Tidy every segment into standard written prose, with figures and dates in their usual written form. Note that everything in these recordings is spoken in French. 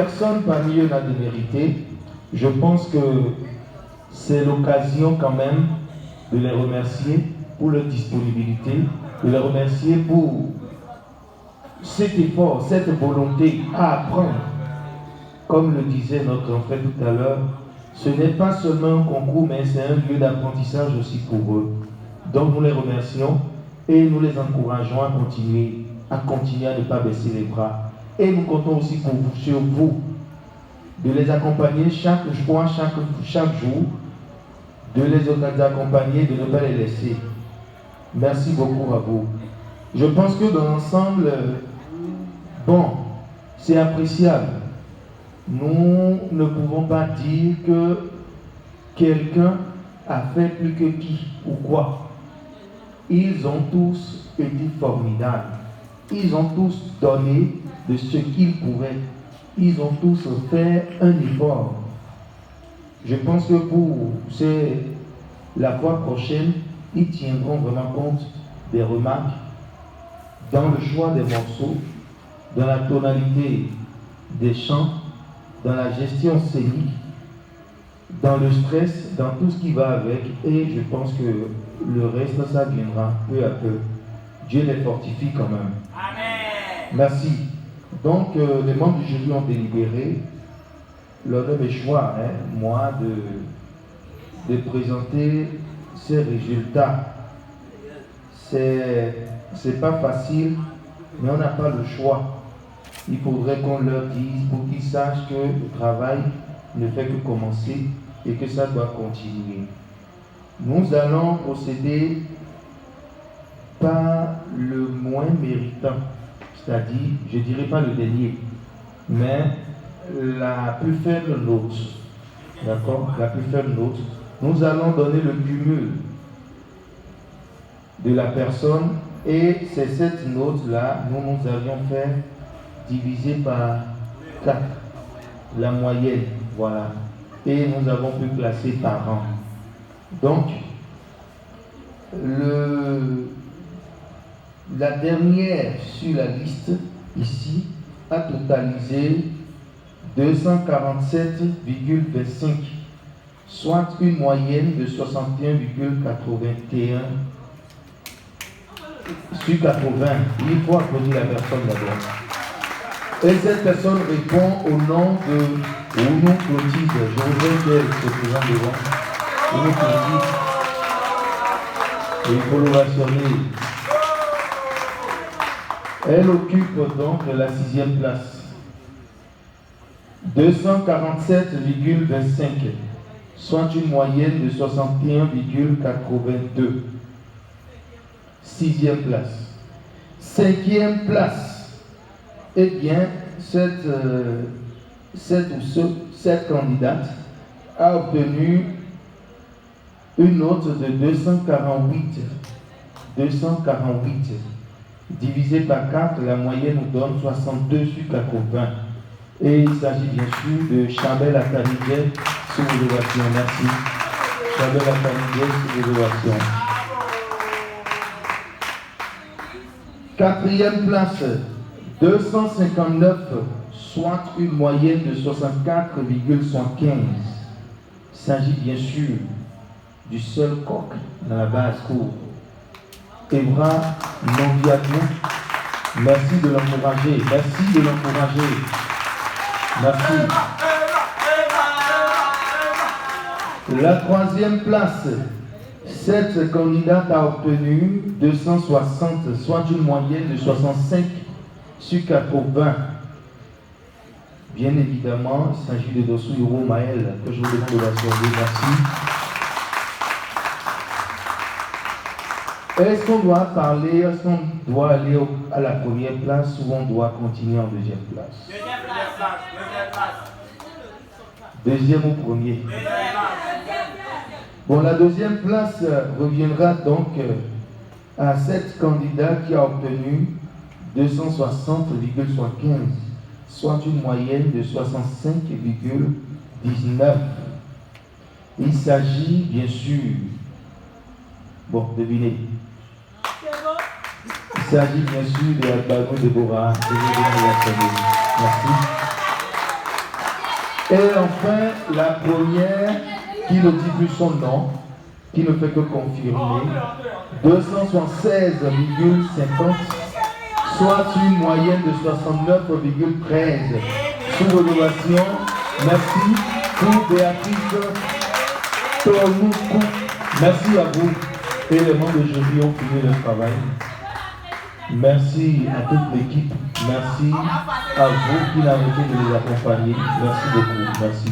Personne parmi eux n'a démérité. Je pense que c'est l'occasion quand même de les remercier pour leur disponibilité, de les remercier pour cet effort, cette volonté à apprendre. Comme le disait notre grand frère tout à l'heure, ce n'est pas seulement un concours, mais c'est un lieu d'apprentissage aussi pour eux. Donc nous les remercions et nous les encourageons à continuer à ne pas baisser les bras. Et nous comptons aussi sur vous, de les accompagner chaque jour, de les accompagner, de ne pas les laisser. Merci beaucoup à vous. Je pense que dans l'ensemble, c'est appréciable. Nous ne pouvons pas dire que quelqu'un a fait plus que qui ou quoi. Ils ont tous été formidables. Ils ont tous donné de ce qu'ils pouvaient. Ils ont tous fait un effort. Je pense que pour la fois prochaine, ils tiendront vraiment compte des remarques dans le choix des morceaux, dans la tonalité des chants, dans la gestion scénique, dans le stress, dans tout ce qui va avec. Et je pense que le reste, ça viendra peu à peu. Dieu les fortifie quand même. Amen. Merci. Donc, les membres du jury ont délibéré. L'honneur est choix, moi, de présenter ces résultats. C'est pas facile, mais on n'a pas le choix. Il faudrait qu'on leur dise pour qu'ils sachent que le travail ne fait que commencer et que ça doit continuer. Nous allons procéder par le moins méritant, c'est-à-dire, je ne dirais pas le dernier, mais la plus faible note. D'accord? La plus faible note. Nous allons donner le cumul de la personne et c'est cette note-là, nous avions fait divisé par 4, la moyenne, voilà. Et nous avons pu classer par an. Donc, la dernière sur la liste, ici, a totalisé 247,25, soit une moyenne de 61,81 sur 80. Il faut applaudir la personne d'abord. Et cette personne répond au nom de Ounou Clotilde. Je voudrais qu'elle se présente devant. Ounou Clotilde. Et il faut le rationner. Elle occupe donc la 6e place. 247,25, soit une moyenne de 61,82. 6e place. 5e place. Eh bien, cette candidate a obtenu une note de 248. Divisé par 4, la moyenne nous donne 62 sur 80. Et il s'agit bien sûr de Chabel Atanidje sous l'évaluation. Merci. Chabel Atanidje sous l'évaluation. 4e place, 259, soit une moyenne de 64,75. Il s'agit bien sûr du seul coq dans la base cour. Evra Nondiatou, merci de l'encourager. Merci de l'encourager. Merci. La 3e place, cette candidate a obtenu 260, soit une moyenne de 65 sur 80. Bien évidemment, il s'agit de Dossou Maël, que je vous demande de la sauver. Merci. Est-ce qu'on doit parler, est-ce qu'on doit aller à la 1re place ou on doit continuer en 2e place? 2e ou 1er? Bon, la 2e place reviendra donc à cette candidate qui a obtenu 260,75, soit une moyenne de 65,19. Il s'agit bien sûr, bon, devinez. Il s'agit bien sûr de Albago Deborah. Merci. Et enfin, la première qui ne dit plus son nom, qui ne fait que confirmer, 276,50, soit une moyenne de 69,13. Sous redevation, merci pour Béatrice Toloukou. Merci à vous. Et les membres de jury ont fini le travail. Merci à toute l'équipe. Merci à vous qui n'avez fait de les accompagner. Merci beaucoup. Merci.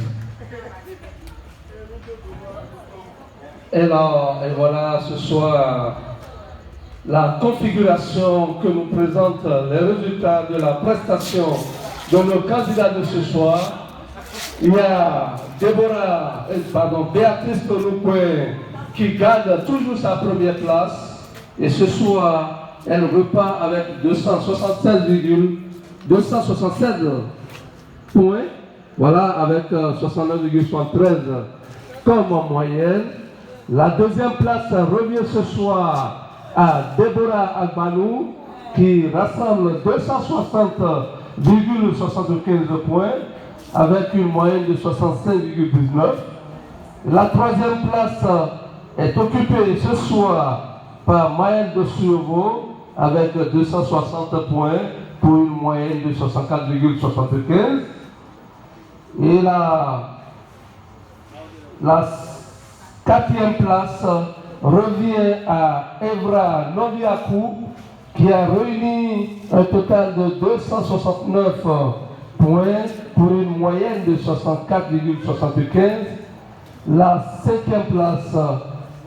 Et voilà ce soir la configuration que nous présente les résultats de la prestation de nos candidats de ce soir. Il y a Béatrice Toloukou qui garde toujours sa première place. Et ce soir, elle repart avec 276 points. Voilà, avec 69,73 comme moyenne. La deuxième place revient ce soir à Déborah Agbanou qui rassemble 260,75 points avec une moyenne de 65,19. La troisième place est occupée ce soir par Maëlle de Survaux avec 260 points pour une moyenne de 64,75. Et la quatrième place revient à Evra Noviakou qui a réuni un total de 269 points pour une moyenne de 64,75. La cinquième place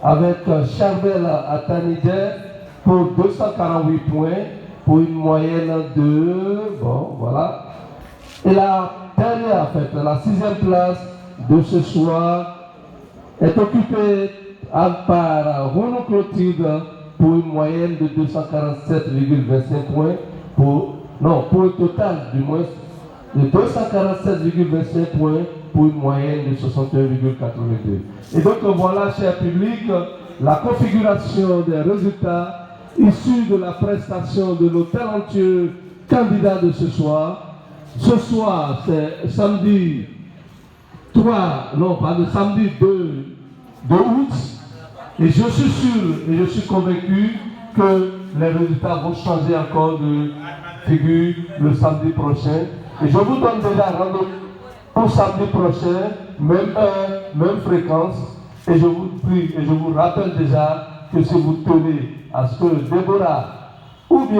avec Charbel Atanide pour 248 points pour une moyenne de... Bon, voilà. Et la dernière, la sixième place de ce soir est occupée par Renaud Clotilde pour une moyenne de 247,25 points pour un total du moins de 247,25 points pour une moyenne de 61,82. Et donc voilà, cher public, la configuration des résultats issus de la prestation de nos talentueux candidats de ce soir. Ce soir, c'est samedi 2 août. Et je suis sûr et je suis convaincu que les résultats vont changer encore de figure le samedi prochain. Et je vous donne déjà rendez-vous pour samedi prochain, même heure, même fréquence. Et je vous prie et je vous rappelle déjà que si vous tenez à ce que Déborah ou bien